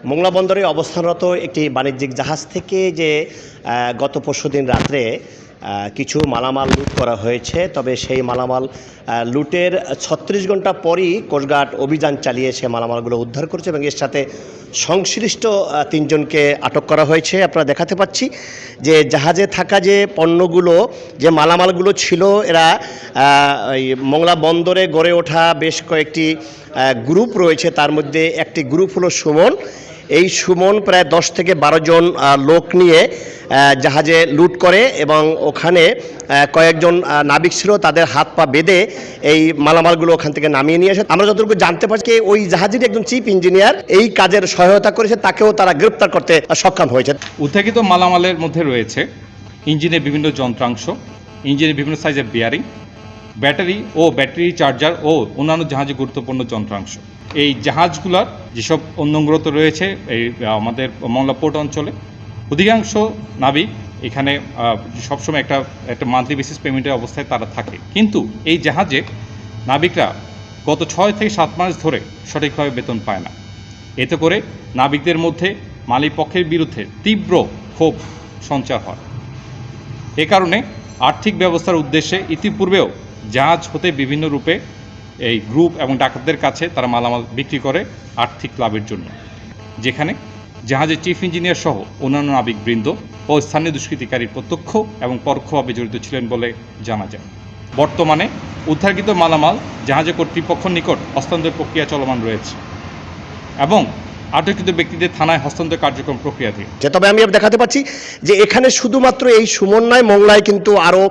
মোংলা বন্দরে অবস্থানরত একটি বাণিজ্যিক জাহাজ থেকে যে গত পরশুদিন রাত্রে কিছু মালামাল লুট করা হয়েছে, তবে সেই মালামাল লুটের ৩৬ ঘন্টা পরই কোস্টগার্ড অভিযান চালিয়ে সে মালামালগুলো উদ্ধার করেছে এবং এর সাথে সংশ্লিষ্ট ৩ জনকে আটক করা হয়েছে। আপনারা দেখাতে পাচ্ছি যে জাহাজে থাকা যে পণ্যগুলো, যে মালামালগুলো ছিল, এরা এই মোংলা বন্দরে গড়ে ওঠা বেশ কয়েকটি গ্রুপ রয়েছে। তার মধ্যে একটি গ্রুপ হলো সুমন। এই সুমন প্রায় ১০ থেকে ১২ জন লোক নিয়ে জাহাজে লুট করে এবং ওখানে কয়েকজন নাবিক ছিল, তাদের হাত পা বেঁধে এই মালামালগুলো ওখান থেকে নামিয়ে নিয়ে আসে। আমরা যতটুকু জানতে পারছি ওই জাহাজের একজন চিফ ইঞ্জিনিয়ার এই কাজের সহায়তা করেছে, তাকেও তারা গ্রেপ্তার করতে সক্ষম হয়েছে। উদ্ধারকৃত মালামালের মধ্যে রয়েছে ইঞ্জিনের বিভিন্ন যন্ত্রাংশ, ইঞ্জিনের বিভিন্ন সাইজের বিয়ারিং, ব্যাটারি ও ব্যাটারি চার্জার ও অন্যান্য জাহাজে গুরুত্বপূর্ণ যন্ত্রাংশ। এই জাহাজগুলোর যেসব অনুগ্রত রয়েছে এই আমাদের মংলা পোর্ট অঞ্চলে, অধিকাংশ নাবিক এখানে সবসময় একটা মান্থলি বেসিস পেমেন্টের অবস্থায় তারা থাকে, কিন্তু এই জাহাজে নাবিকরা গত ৬ থেকে ৭ মাস ধরে সঠিকভাবে বেতন পায় না। এতে করে নাবিকদের মধ্যে মালিক পক্ষের বিরুদ্ধে তীব্র ক্ষোভ সঞ্চার হয়। এ কারণে আর্থিক ব্যবস্থার উদ্দেশ্যে ইতিপূর্বেও জাহাজ হতে বিভিন্ন রূপে এই গ্রুপ এবং ডাকাতদের কাছে তারা মালামাল বিক্রি করে আর্থিক লাভের জন্য, যেখানে জাহাজের চিফ ইঞ্জিনিয়ার সহ অন্যান্য নাবিকবৃন্দ ও স্থানীয় দুষ্কৃতিকারী প্রত্যক্ষ এবং পরোক্ষভাবে জড়িত ছিলেন বলে জানা যায়। বর্তমানে উদ্ধারকৃত মালামাল জাহাজের কর্তৃপক্ষের নিকট হস্তান্তর প্রক্রিয়া চলমান রয়েছে এবং আটককৃত ব্যক্তিদের থানায় হস্তান্তর কার্যক্রম প্রক্রিয়াধীন। তবে আমি দেখাতে পাচ্ছি যে এখানে শুধুমাত্র এই সুমন নয়, মোংলায় কিন্তু আরও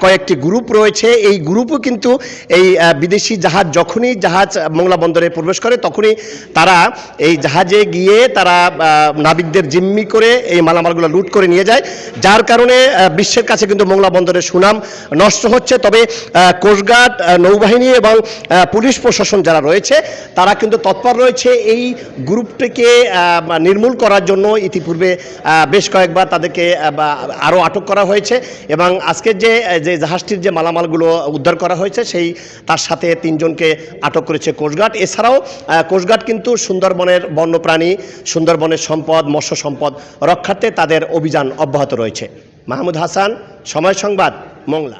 কয়েকটি গ্রুপ রয়েছে। এই গ্রুপও কিন্তু এই বিদেশি জাহাজ যখনই জাহাজ মোংলা বন্দরে প্রবেশ করে তখনই তারা এই জাহাজে গিয়ে তারা নাবিকদের জিম্মি করে এই মালামালগুলো লুট করে নিয়ে যায়, যার কারণে বিশ্বের কাছে কিন্তু মোংলা বন্দরের সুনাম নষ্ট হচ্ছে। তবে কোস্টগার্ড, নৌবাহিনী এবং পুলিশ প্রশাসন যারা রয়েছে তারা কিন্তু তৎপর রয়েছে এই গ্রুপটিকে নির্মূল করার জন্য। ইতিপূর্বে বেশ কয়েকবার তাদেরকে আরও আটক করা হয়েছে এবং আজকের যে জাহাজটির যে মালামালগুলো উদ্ধার করা হয়েছে সেই তার সাথে ৩ জনকে আটক করেছে কোস্টগার্ড। এছাড়াও কোস্টগার্ড কিন্তু সুন্দরবনের বন্যপ্রাণী, সুন্দরবনের সম্পদ, মৎস্য সম্পদ রক্ষার্থে তাদের অভিযান অব্যাহত রয়েছে। মাহমুদ হাসান, সময় সংবাদ, মোংলা।